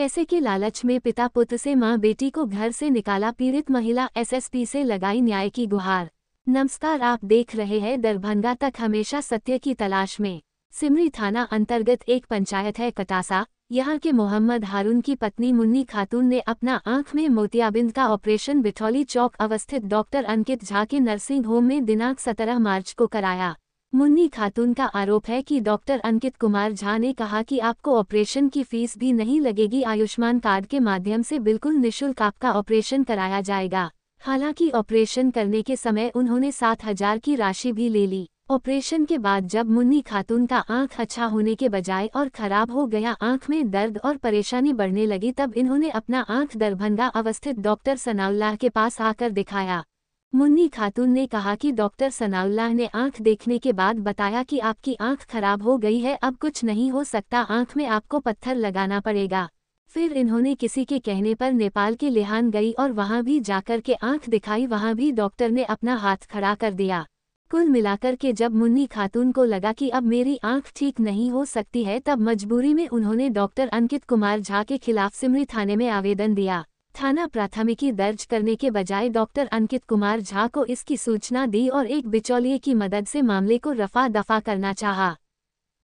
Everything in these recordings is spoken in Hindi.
पैसे के लालच में पिता पुत्र से मां बेटी को घर से निकाला, पीड़ित महिला एसएसपी से लगाई न्याय की गुहार। नमस्कार, आप देख रहे हैं दरभंगा तक, हमेशा सत्य की तलाश में। सिमरी थाना अंतर्गत एक पंचायत है कटासा। यहाँ के मोहम्मद हारून की पत्नी मुन्नी खातून ने अपना आंख में मोतियाबिंद का ऑपरेशन बिठौली चौक अवस्थित डॉक्टर अंकित झा के नर्सिंग होम में दिनांक 17 मार्च को कराया। मुन्नी खातून का आरोप है कि डॉक्टर अंकित कुमार झा ने कहा कि आपको ऑपरेशन की फीस भी नहीं लगेगी, आयुष्मान कार्ड के माध्यम से बिल्कुल निःशुल्क आपका ऑपरेशन कराया जाएगा। हालांकि ऑपरेशन करने के समय उन्होंने 7,000 की राशि भी ले ली। ऑपरेशन के बाद जब मुन्नी खातून का आंख अच्छा होने के बजाय और खराब हो गया, आंख में दर्द और परेशानी बढ़ने लगी, तब इन्होंने अपना आंख दरभंगा अवस्थित डॉक्टर सनाउल्लाह के पास आकर दिखाया। मुन्नी खातून ने कहा कि डॉक्टर सनाउल्लाह ने आंख देखने के बाद बताया कि आपकी आंख खराब हो गई है, अब कुछ नहीं हो सकता, आंख में आपको पत्थर लगाना पड़ेगा। फिर इन्होंने किसी के कहने पर नेपाल के लेहान गई और वहां भी जाकर के आंख दिखाई, वहां भी डॉक्टर ने अपना हाथ खड़ा कर दिया। कुल मिलाकर के जब मुन्नी खातून को लगा कि अब मेरी आंख ठीक नहीं हो सकती है, तब मजबूरी में उन्होंने डॉक्टर अंकित कुमार झा के खिलाफ सिमरी थाने में आवेदन दिया। थाना प्राथमिकी दर्ज करने के बजाय डॉक्टर अंकित कुमार झा को इसकी सूचना दी और एक बिचौलिए की मदद से मामले को रफा दफा करना चाहा।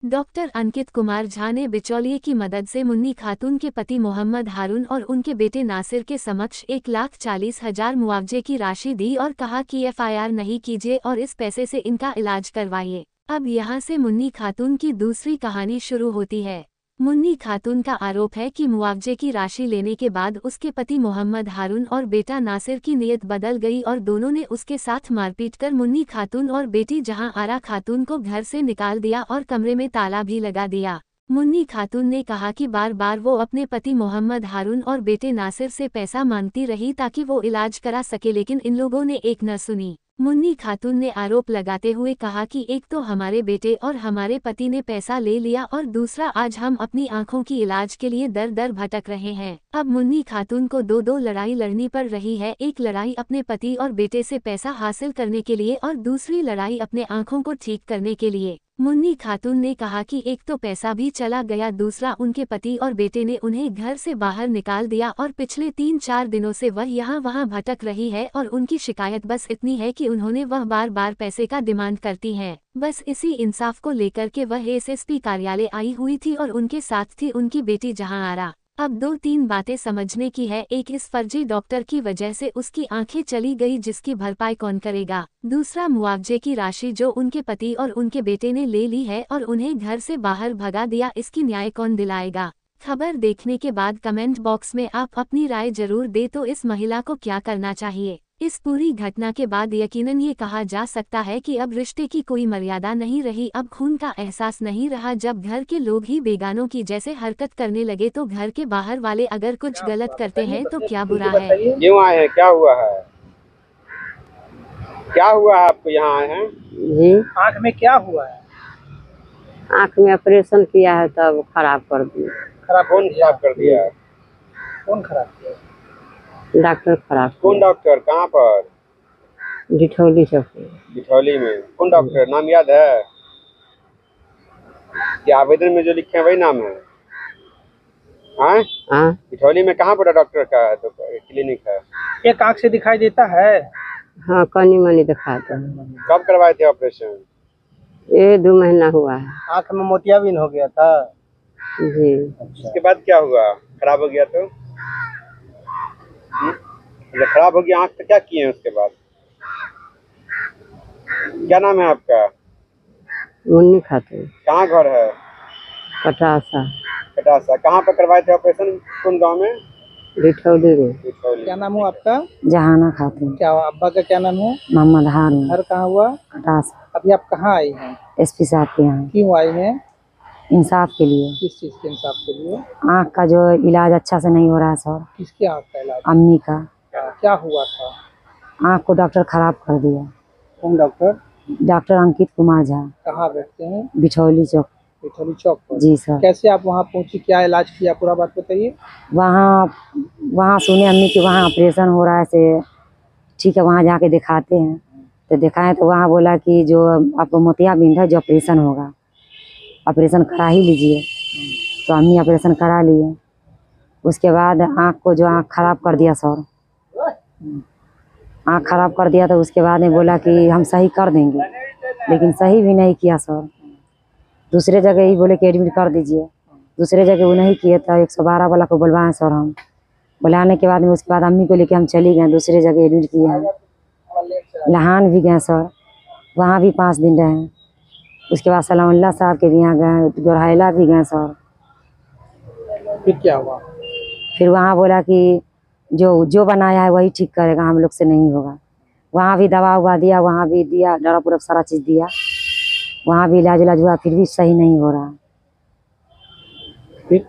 डॉक्टर अंकित कुमार झा ने बिचौलिए की मदद से मुन्नी खातून के पति मोहम्मद हारून और उनके बेटे नासिर के समक्ष 1,40,000 मुआवजे की राशि दी और कहा कि एफआईआर नहीं कीजिए और इस पैसे से इनका इलाज करवाइए। अब यहाँ से मुन्नी खातून की दूसरी कहानी शुरू होती है। मुन्नी खातून का आरोप है कि मुआवजे की राशि लेने के बाद उसके पति मोहम्मद हारून और बेटा नासिर की नीयत बदल गई और दोनों ने उसके साथ मारपीट कर मुन्नी खातून और बेटी जहां आरा खातून को घर से निकाल दिया और कमरे में ताला भी लगा दिया। मुन्नी खातून ने कहा कि बार बार वो अपने पति मोहम्मद हारून और बेटे नासिर से पैसा मांगती रही ताकि वो इलाज करा सके, लेकिन इन लोगों ने एक न सुनी। मुन्नी खातून ने आरोप लगाते हुए कहा कि एक तो हमारे बेटे और हमारे पति ने पैसा ले लिया और दूसरा आज हम अपनी आंखों की इलाज के लिए दर दर भटक रहे हैं। अब मुन्नी खातून को दो लड़ाई लड़नी पड़ रही है, एक लड़ाई अपने पति और बेटे से पैसा हासिल करने के लिए और दूसरी लड़ाई अपने आंखों को ठीक करने के लिए। मुन्नी खातून ने कहा कि एक तो पैसा भी चला गया, दूसरा उनके पति और बेटे ने उन्हें घर से बाहर निकाल दिया और पिछले 3-4 दिनों से वह यहाँ वहाँ भटक रही है और उनकी शिकायत बस इतनी है कि उन्होंने वह बार बार पैसे का डिमांड करती है। बस इसी इंसाफ को लेकर के वह एसएसपी कार्यालय आई हुई थी और उनके साथ थी उनकी बेटी जहाँ आरा। अब 2-3 बातें समझने की है। एक, इस फर्जी डॉक्टर की वजह से उसकी आंखें चली गई, जिसकी भरपाई कौन करेगा। दूसरा, मुआवजे की राशि जो उनके पति और उनके बेटे ने ले ली है और उन्हें घर से बाहर भगा दिया, इसकी न्याय कौन दिलाएगा। खबर देखने के बाद कमेंट बॉक्स में आप अपनी राय जरूर दे। तो इस महिला को क्या करना चाहिए। इस पूरी घटना के बाद यकीनन ये कहा जा सकता है कि अब रिश्ते की कोई मर्यादा नहीं रही, अब खून का एहसास नहीं रहा। जब घर के लोग ही बेगानों की जैसे हरकत करने लगे तो घर के बाहर वाले अगर कुछ गलत करते हैं तो क्या बुरा है। क्यों आए हैं, क्या हुआ है, क्या हुआ है आपको यहाँ आए हैं जी? आँख में क्या हुआ है? आँख में ऑपरेशन किया है तब खराब कर दिया। कौन खराब कर दिया? कौन खराब किया? डॉक्टर खराब। कौन डॉक्टर? कहाँ पर? बिठौली चौक। बिठौली में? कौन डॉक्टर, नाम याद है क्या? आवेदन में जो लिखे हैं वही नाम है? हाँ, बिठौली में कहाँ पर डॉक्टर का तो क्लिनिक है? एक आँख से दिखाई देता है? हाँ, कनी मनी दिखाता है। कब करवाए थे ऑपरेशन? ये 2 महीना हुआ है। आँख में मोतियाबिंद हो गया था जी। उसके बाद क्या हुआ? खराब हो गया तो खराब हो गया आँख, तो क्या किए हैं उसके बाद? क्या नाम है आपका? मुन्नी खातून। कहाँ घर है? कटासा। कटासा। कहाँ पर करवाए थे ऑपरेशन, कौन गांव में? बिठौली में। बिठौली। क्या नाम हुआ आपका? जहाना खातून। क्या हुआ? अब्बा का क्या नाम है? मोहम्मद हारून। घर कहाँ हुआ? कटासा। अभी आप कहाँ आई हैं? एसपी साहब के यहाँ। क्यों आई हैं? इंसाफ के लिए। किस चीज़ के इंसाफ के लिए? आँख का जो इलाज अच्छा से नहीं हो रहा है सर। किसकी आँख का इलाज? अम्मी का। क्या हुआ था? आँख को डॉक्टर खराब कर दिया। कौन डॉक्टर? डॉक्टर अंकित कुमार झा। कहाँ बैठते हैं? बिठौली चौक। बिठौली चौक पर? जी सर। कैसे आप वहाँ पहुँची, क्या इलाज किया, पूरा बात बताइए। वहाँ सुने अम्मी कि वहाँ ऑपरेशन हो रहा है, से ठीक है वहाँ जाके दिखाते हैं। तो दिखाएं तो वहाँ बोला कि जो आपको मोतियाबिंद है, जो ऑपरेशन होगा, ऑपरेशन करा ही लीजिए। तो अम्मी ऑपरेशन करा लिए। उसके बाद आँख को जो आँख खराब कर दिया सर, आँख खराब कर दिया तो उसके बाद में बोला कि हम सही कर देंगे, लेकिन सही भी नहीं किया सर। दूसरे जगह ही बोले कि एडमिट कर दीजिए, दूसरे जगह वो नहीं किए तो 112 वाला को बुलवाएं सर। हम बुलाने के बाद में उसके बाद अम्मी को लेके हम चली गए, दूसरे जगह एडमिट किए हैं। लहान भी गए सर, वहाँ भी 5 दिन रहे। उसके बाद सलामुल्लाह साहब के भी यहाँ गए, गोरहाइला भी गए सर। फिर क्या हुआ? फिर वहाँ बोला कि जो बनाया है वही ठीक करेगा, हम लोग से नहीं होगा। वहाँ भी दवा उवा दिया, वहाँ भी दिया, ड्रॉप उरप सारा चीज़ दिया, वहाँ भी इलाज हुआ, फिर भी सही नहीं हो रहा। फिर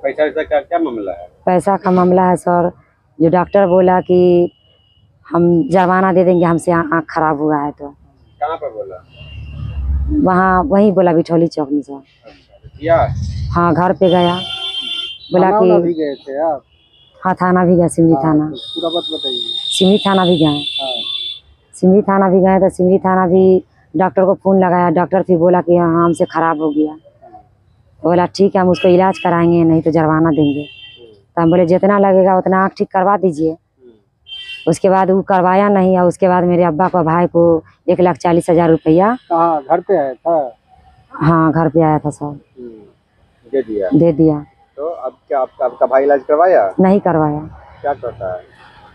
पैसा वैसा क्या क्या मामला है? पैसा का मामला है सर, जो डॉक्टर बोला कि हम जुर्माना दे देंगे, हमसे आँख खराब हुआ है तो। कहाँ पर बोला? वहाँ वहीं बोला बिठौली चौक में सर। किया? हाँ, घर पे गया, बोला थाना वाला भी कि गए थे आप? हाँ, थाना भी गया, सिमरी थाना। तो पूरा बात बताइए। सिमरी थाना भी गए, हाँ, सिमरी थाना भी गए तो सिमरी थाना भी डॉक्टर को फ़ोन लगाया, डॉक्टर फिर बोला कि हाँ हमसे ख़राब हो गया। तो बोला ठीक है, हम उसको इलाज कराएंगे, नहीं तो जुर्माना देंगे। तो हम बोले जितना लगेगा उतना आँख ठीक करवा दीजिए। उसके बाद वो करवाया नहीं, और उसके बाद मेरे अब्बा को भाई को 1,40,000 रुपया। कहाँ घर पे आया था? हाँ, घर पे आया था सर, दे दिया। दे दिया। तो अब क्या आपका भाई इलाज करवाया? नहीं करवाया, क्या करता है?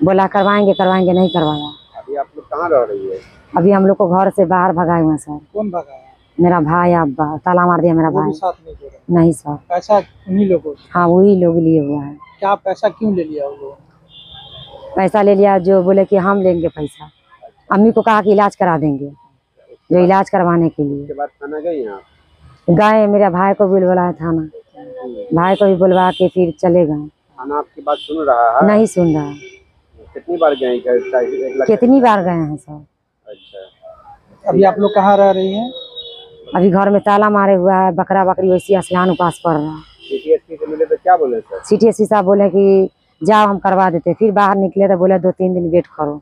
बोला करवाएंगे करवाएंगे, नहीं करवाया। अभी आप लोग कहाँ रह रही है? अभी हम लोग को घर से बाहर भगाए हुए हैं सर। कौन भगाया? मेरा भाई, अब्बा ताला मार दिया मेरा वो भी भाई। साथ में जोड़ा? नहीं सर, पैसा उन्हीं लोगों से? हाँ वही लोग लिए हुआ है। क्या पैसा क्यों ले लिया वो लोग? पैसा ले लिया, जो बोले कि हम लेंगे पैसा। अम्मी को कहा कि इलाज करा देंगे, जो इलाज करवाने के लिए। उसके बाद थाना गई आप? गए, मेरे भाई को भी बुलाया थाना, भाई को भी बुलवा के फिर चले गए। थाना आपकी बात सुन रहा है? नहीं सुन रहा। कितनी बार गए? 1 लाख? कितनी बार गए हैं सर। अच्छा, अभी आप लोग कहाँ रह रही हैं? अभी घर में ताला मारे हुआ है, बकरा बकरी वैसी असलान उपास पड़ रहा है। PTSD से मिले तो क्या बोले सर? CTSC साहब बोले कि जाओ हम करवा देते, फिर बाहर निकले तो बोले 2-3 दिन वेट करो।